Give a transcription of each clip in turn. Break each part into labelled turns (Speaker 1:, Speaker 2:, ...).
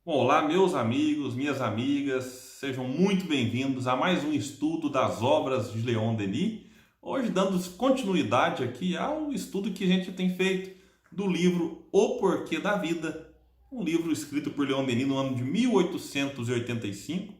Speaker 1: Olá, meus amigos, minhas amigas, sejam muito bem-vindos a mais um estudo das obras de Leon Denis. Hoje, dando continuidade aqui ao estudo que a gente tem feito do livro O Porquê da Vida, um livro escrito por Leon Denis no ano de 1885,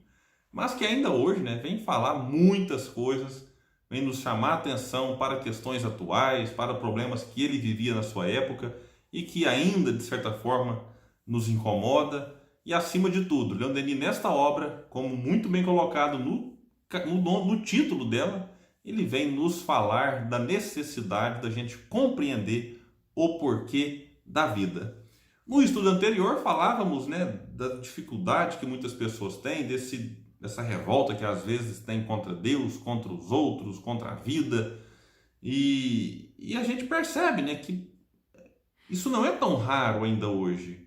Speaker 1: mas que ainda hoje, vem falar muitas coisas, vem nos chamar a atenção para questões atuais, para problemas que ele vivia na sua época e que ainda, de certa forma, nos incomoda. E acima de tudo, Leon Denis, nesta obra, como muito bem colocado no título dela, ele vem nos falar da necessidade da gente compreender o porquê da vida. No estudo anterior, falávamos da dificuldade que muitas pessoas têm, dessa revolta que às vezes tem contra Deus, contra os outros, contra a vida. E a gente percebe que isso não é tão raro ainda hoje.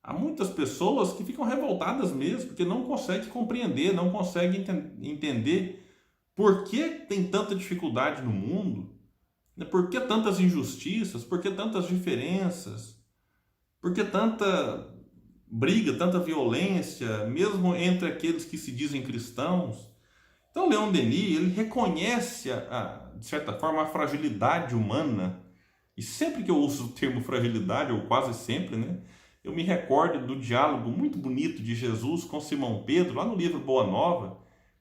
Speaker 1: Há muitas pessoas que ficam revoltadas mesmo, porque não conseguem compreender, não conseguem entender por que tem tanta dificuldade no mundo, por que tantas injustiças, por que tantas diferenças, por que tanta briga, tanta violência, mesmo entre aqueles que se dizem cristãos. Então, Leon Denis, ele reconhece, de certa forma, a fragilidade humana, e sempre que eu uso o termo fragilidade, ou quase sempre, eu me recordo do diálogo muito bonito de Jesus com Simão Pedro, lá no livro Boa Nova,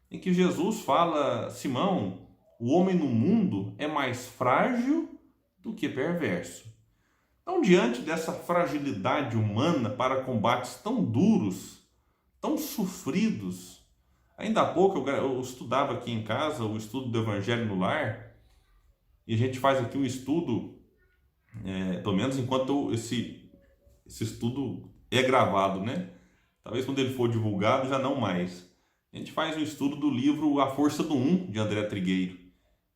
Speaker 1: em que Jesus fala: Simão, o homem no mundo é mais frágil do que perverso. Então, diante dessa fragilidade humana para combates tão duros, tão sofridos, ainda há pouco eu estudava aqui em casa o estudo do Evangelho no Lar, e a gente faz aqui um estudo, pelo menos enquanto esse estudo é gravado, Talvez quando ele for divulgado já não mais. A gente faz um estudo do livro A Força do Um, de André Trigueiro.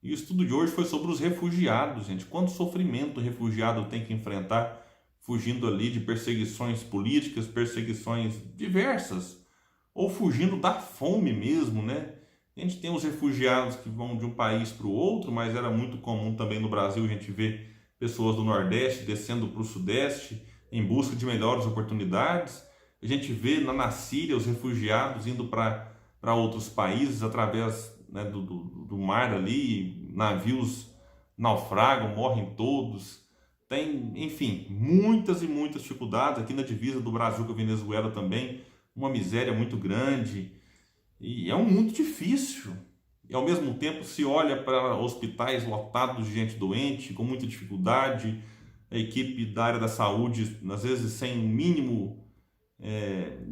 Speaker 1: E o estudo de hoje foi sobre os refugiados, gente. Quanto sofrimento o refugiado tem que enfrentar, fugindo ali de perseguições políticas, perseguições diversas, ou fugindo da fome mesmo, A gente tem os refugiados que vão de um país para o outro, mas era muito comum também no Brasil a gente ver pessoas do Nordeste descendo para o Sudeste, em busca de melhores oportunidades. A gente vê na Síria os refugiados indo para outros países através do mar ali, navios naufragam, morrem todos. Tem, enfim, muitas e muitas dificuldades. Aqui na divisa do Brasil com a Venezuela também, uma miséria muito grande. E é um mundo difícil. E ao mesmo tempo se olha para hospitais lotados de gente doente, com muita dificuldade, a equipe da área da saúde, às vezes sem um mínimo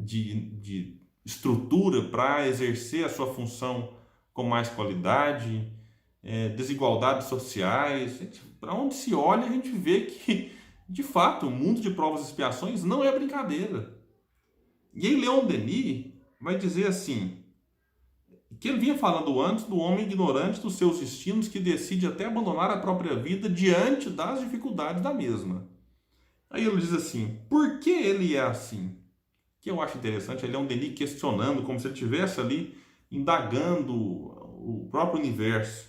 Speaker 1: de estrutura para exercer a sua função com mais qualidade, desigualdades sociais. Para onde se olha, a gente vê que, de fato, o mundo de provas e expiações não é brincadeira. E aí Leon Denis vai dizer assim, que ele vinha falando antes do homem ignorante dos seus destinos que decide até abandonar a própria vida diante das dificuldades da mesma. Aí ele diz assim, por que ele é assim? Que eu acho interessante, ele é um Denis questionando, como se ele estivesse ali indagando o próprio universo.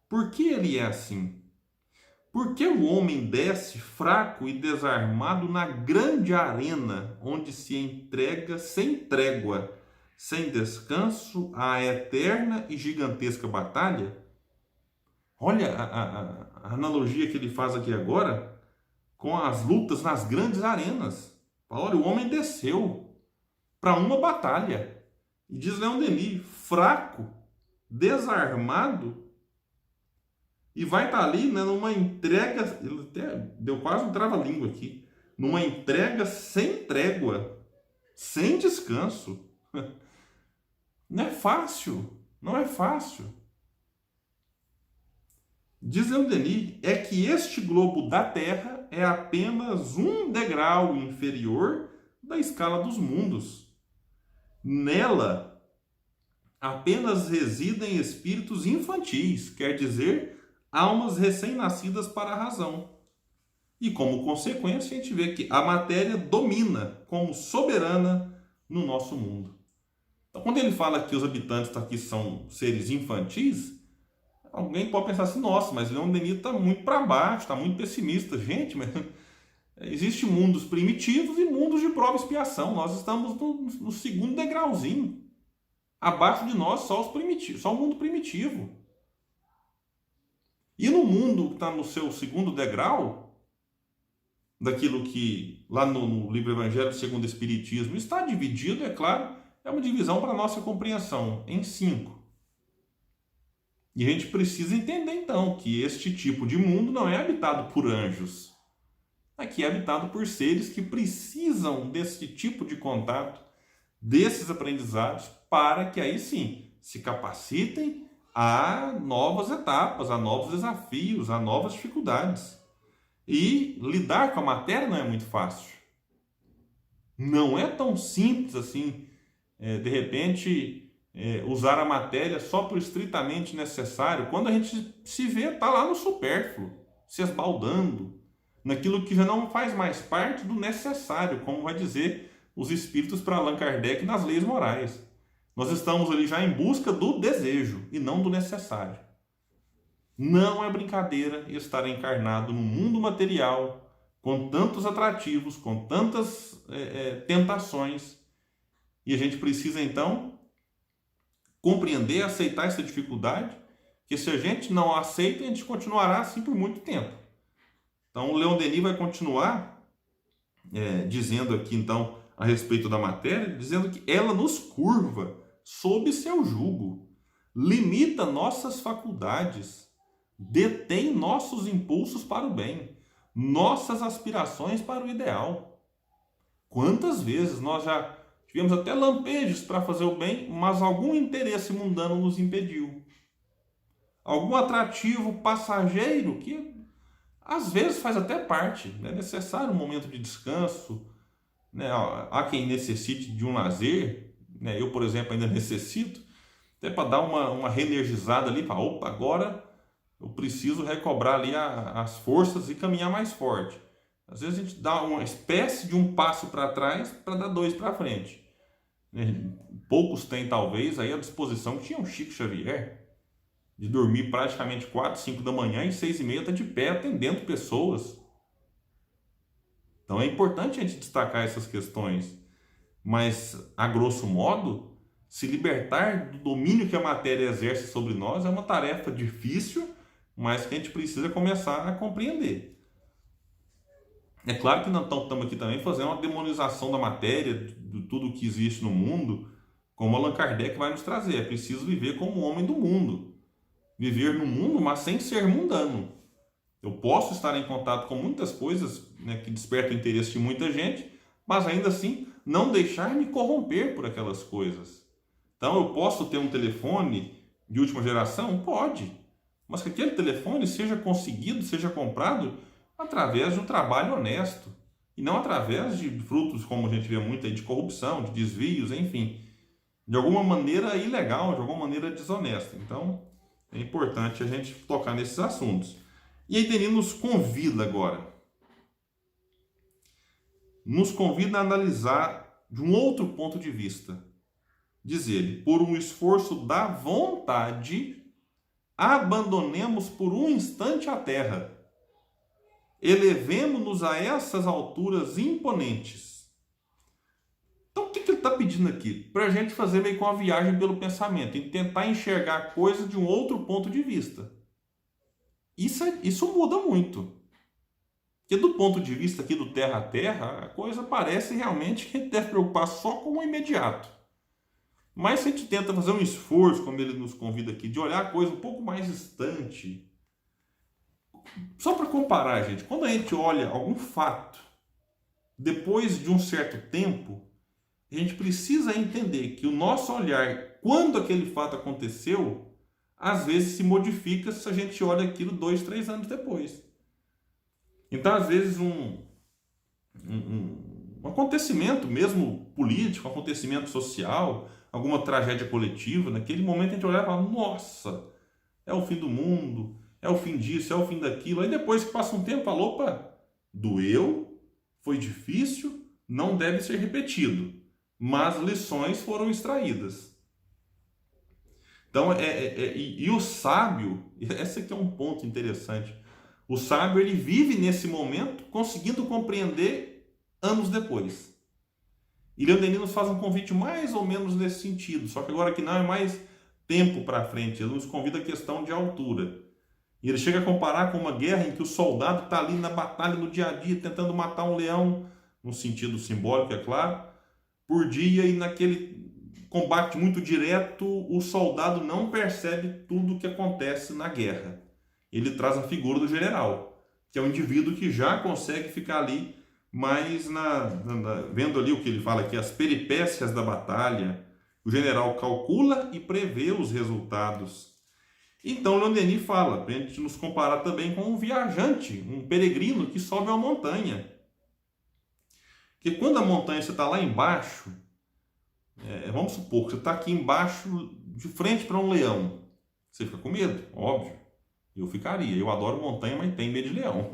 Speaker 1: Por que ele é assim? Por que o homem desce fraco e desarmado na grande arena onde se entrega sem trégua, sem descanso, à eterna e gigantesca batalha? Olha a analogia que ele faz aqui agora com as lutas nas grandes arenas. Olha, o homem desceu para uma batalha. E diz Leon Denis, fraco, desarmado, e vai estar ali numa entrega, ele até deu quase um trava-língua aqui, numa entrega sem trégua, sem descanso. Não é fácil, não é fácil. Diz Leon Denis, é que este globo da Terra é apenas um degrau inferior da escala dos mundos. Nela, apenas residem espíritos infantis, quer dizer, almas recém-nascidas para a razão. E como consequência, a gente vê que a matéria domina como soberana no nosso mundo. Então, quando ele fala que os habitantes aqui são seres infantis, alguém pode pensar assim, nossa, mas Leon Denis está muito para baixo, está muito pessimista. Gente, mas Existem mundos primitivos e mundos de prova e expiação. Nós estamos no segundo degrauzinho. Abaixo de nós só os primitivos, só o mundo primitivo. E no mundo que está no seu segundo degrau, daquilo que lá no livro Evangelho segundo o Espiritismo está dividido, é claro, é uma divisão para a nossa compreensão, em 5. E a gente precisa entender então que este tipo de mundo não é habitado por anjos. Aqui é habitado por seres que precisam desse tipo de contato, desses aprendizados, para que aí sim se capacitem a novas etapas, a novos desafios, a novas dificuldades. E lidar com a matéria não é muito fácil. Não é tão simples assim, de repente, usar a matéria só por estritamente necessário, quando a gente se vê, está lá no supérfluo, se esbaldando, naquilo que já não faz mais parte do necessário, como vai dizer os espíritos para Allan Kardec nas leis morais. Nós estamos ali já em busca do desejo e não do necessário. Não é brincadeira estar encarnado no mundo material, com tantos atrativos, com tantas tentações. E a gente precisa, então, compreender, aceitar essa dificuldade, que se a gente não aceita, a gente continuará assim por muito tempo. Então, o Leon Denis vai continuar dizendo aqui, então, a respeito da matéria, dizendo que ela nos curva sob seu jugo, limita nossas faculdades, detém nossos impulsos para o bem, nossas aspirações para o ideal. Quantas vezes nós já tivemos até lampejos para fazer o bem, mas algum interesse mundano nos impediu. Algum atrativo passageiro que às vezes faz até parte, é necessário um momento de descanso, né? Há quem necessite de um lazer, né? Eu, por exemplo, ainda necessito, até para dar uma reenergizada ali, para opa, agora eu preciso recobrar ali as forças e caminhar mais forte. Às vezes a gente dá uma espécie de um passo para trás para dar 2 para frente. Poucos têm, talvez, aí a disposição que tinha o Chico Xavier, de dormir praticamente 4, 5 da manhã e 6h30 está de pé atendendo pessoas. Então é importante a gente destacar essas questões. Mas, a grosso modo, se libertar do domínio que a matéria exerce sobre nós é uma tarefa difícil, mas que a gente precisa começar a compreender. É claro que não estamos aqui também fazendo uma demonização da matéria, de tudo que existe no mundo, como Allan Kardec vai nos trazer. É preciso viver como homem do mundo. Viver no mundo, mas sem ser mundano. Eu posso estar em contato com muitas coisas, né, que despertam o interesse de muita gente, mas ainda assim não deixar me corromper por aquelas coisas. Então eu posso ter um telefone de última geração? Pode. Mas que aquele telefone seja conseguido, seja comprado através de um trabalho honesto. E não através de frutos, como a gente vê muito aí, de corrupção, de desvios, enfim. De alguma maneira ilegal, de alguma maneira desonesta. Então é importante a gente tocar nesses assuntos. E aí Denis nos convida agora. Nos convida a analisar de um outro ponto de vista. Diz ele, por um esforço da vontade, abandonemos por um instante a terra. Elevemo-nos a essas alturas imponentes. Então o que ele está pedindo aqui? Para a gente fazer meio que uma viagem pelo pensamento e tentar enxergar a coisa de um outro ponto de vista. Isso muda muito. Porque do ponto de vista aqui do terra a terra, a coisa parece realmente que a gente deve preocupar só com o imediato. Mas se a gente tenta fazer um esforço, como ele nos convida aqui, de olhar a coisa um pouco mais distante, só para comparar, gente, quando a gente olha algum fato, depois de um certo tempo, a gente precisa entender que o nosso olhar, quando aquele fato aconteceu, às vezes se modifica se a gente olha aquilo 2, 3 anos depois. Então, às vezes, um acontecimento mesmo político, um acontecimento social, alguma tragédia coletiva, naquele momento a gente olha e fala, nossa, é o fim do mundo, é o fim disso, é o fim daquilo. Aí depois que passa um tempo, fala, opa, doeu, foi difícil, não deve ser repetido. Mas lições foram extraídas. Então, e o sábio, esse aqui é um ponto interessante, O sábio, ele vive nesse momento, conseguindo compreender anos depois. E Leon Denis nos faz um convite mais ou menos nesse sentido, só que agora que não é mais tempo para frente, ele nos convida a questão de altura. E ele chega a comparar com uma guerra em que o soldado está ali na batalha, no dia a dia, tentando matar um leão, no sentido simbólico, é claro, por dia, e naquele combate muito direto, o soldado não percebe tudo o que acontece na guerra. Ele traz a figura do general, que é um indivíduo que já consegue ficar ali, mas vendo ali o que ele fala aqui, as peripécias da batalha, o general calcula e prevê os resultados. Então Leon Denis fala, para a gente nos comparar também com um viajante, um peregrino que sobe uma montanha. Porque quando a montanha você está lá embaixo, vamos supor que você está aqui embaixo, de frente para um leão. Você fica com medo? Óbvio. Eu ficaria. Eu adoro montanha, mas tenho medo de leão.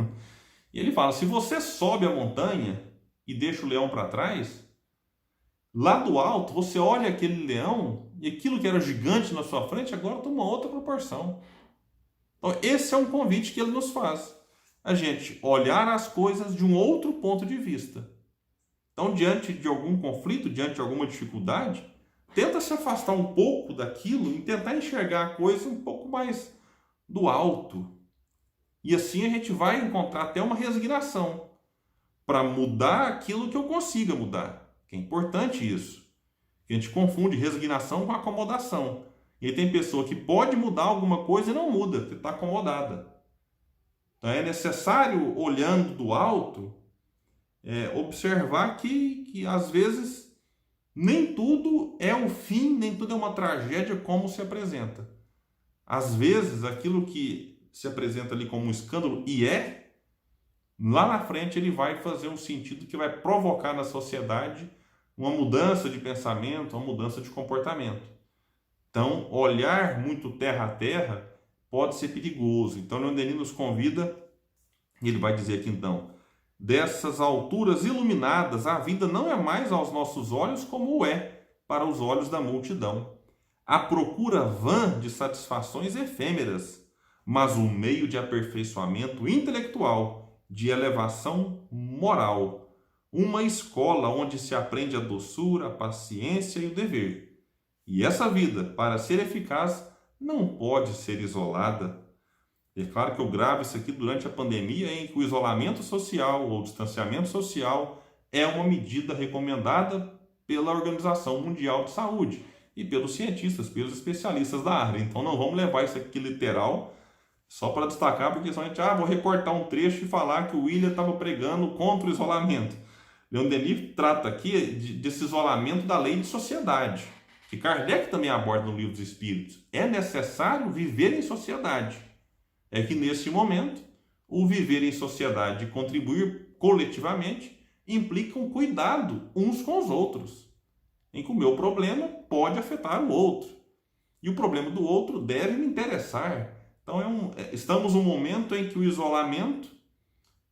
Speaker 1: E ele fala, se você sobe a montanha e deixa o leão para trás, lá do alto você olha aquele leão e aquilo que era gigante na sua frente agora toma outra proporção. Então esse é um convite que ele nos faz. A gente olhar as coisas de um outro ponto de vista. Então, diante de algum conflito, diante de alguma dificuldade, tenta se afastar um pouco daquilo e tentar enxergar a coisa um pouco mais do alto. E assim a gente vai encontrar até uma resignação para mudar aquilo que eu consiga mudar. Que é importante isso. A gente confunde resignação com acomodação. E aí tem pessoa que pode mudar alguma coisa e não muda, porque está acomodada. Então é necessário, olhando do alto, observar que às vezes nem tudo é um fim, nem tudo é uma tragédia como se apresenta. Às vezes aquilo que se apresenta ali como um escândalo, lá na frente ele vai fazer um sentido que vai provocar na sociedade uma mudança de pensamento, uma mudança de comportamento. Então, olhar muito terra a terra pode ser perigoso. Então, Leon Denis nos convida, ele vai dizer aqui então, dessas alturas iluminadas, a vida não é mais aos nossos olhos como é para os olhos da multidão. A procura vã de satisfações efêmeras, mas um meio de aperfeiçoamento intelectual, de elevação moral. Uma escola onde se aprende a doçura, a paciência e o dever. E essa vida, para ser eficaz, não pode ser isolada. É claro que eu gravo isso aqui durante a pandemia, em que o isolamento social ou distanciamento social é uma medida recomendada pela Organização Mundial de Saúde e pelos cientistas, pelos especialistas da área. Então não vamos levar isso aqui literal, só para destacar, porque só a gente, vou recortar um trecho e falar que o William estava pregando contra o isolamento. Leon Denis trata aqui desse isolamento da lei de sociedade, que Kardec também aborda no Livro dos Espíritos. É necessário viver em sociedade. É que nesse momento, o viver em sociedade e contribuir coletivamente implica um cuidado uns com os outros, em que o meu problema pode afetar o outro. E o problema do outro deve me interessar. Então estamos num momento em que o isolamento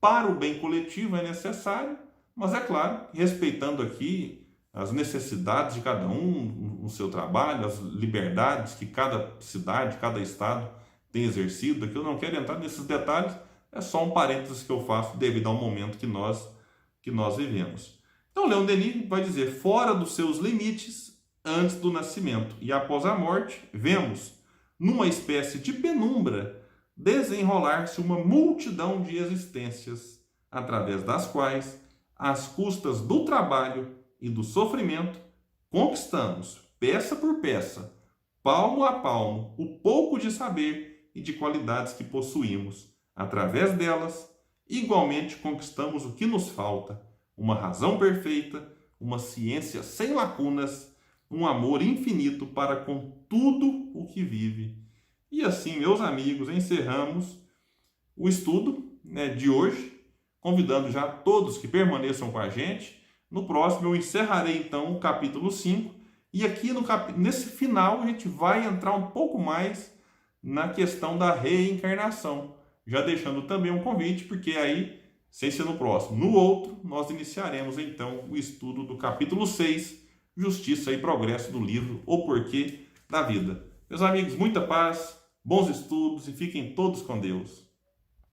Speaker 1: para o bem coletivo é necessário, mas é claro, respeitando aqui as necessidades de cada um no seu trabalho, as liberdades que cada cidade, cada estado tem exercido. Aqui eu não quero entrar nesses detalhes, é só um parênteses que eu faço devido ao momento que nós vivemos. Então Leon Denis vai dizer, fora dos seus limites, antes do nascimento e após a morte, vemos, numa espécie de penumbra, desenrolar-se uma multidão de existências, através das quais, às custas do trabalho e do sofrimento, conquistamos, peça por peça, palmo a palmo, o pouco de saber e de qualidades que possuímos. Através delas, igualmente conquistamos o que nos falta, uma razão perfeita, uma ciência sem lacunas, um amor infinito para com tudo o que vive. E assim, meus amigos, encerramos o estudo de hoje, convidando já todos que permaneçam com a gente. No próximo eu encerrarei então o capítulo 5, e aqui nesse final a gente vai entrar um pouco mais na questão da reencarnação, já deixando também um convite, porque aí, sem ser no próximo, no outro, nós iniciaremos então o estudo do capítulo 6, Justiça e Progresso, do livro O Porquê da Vida. Meus amigos, muita paz, bons estudos e fiquem todos com Deus.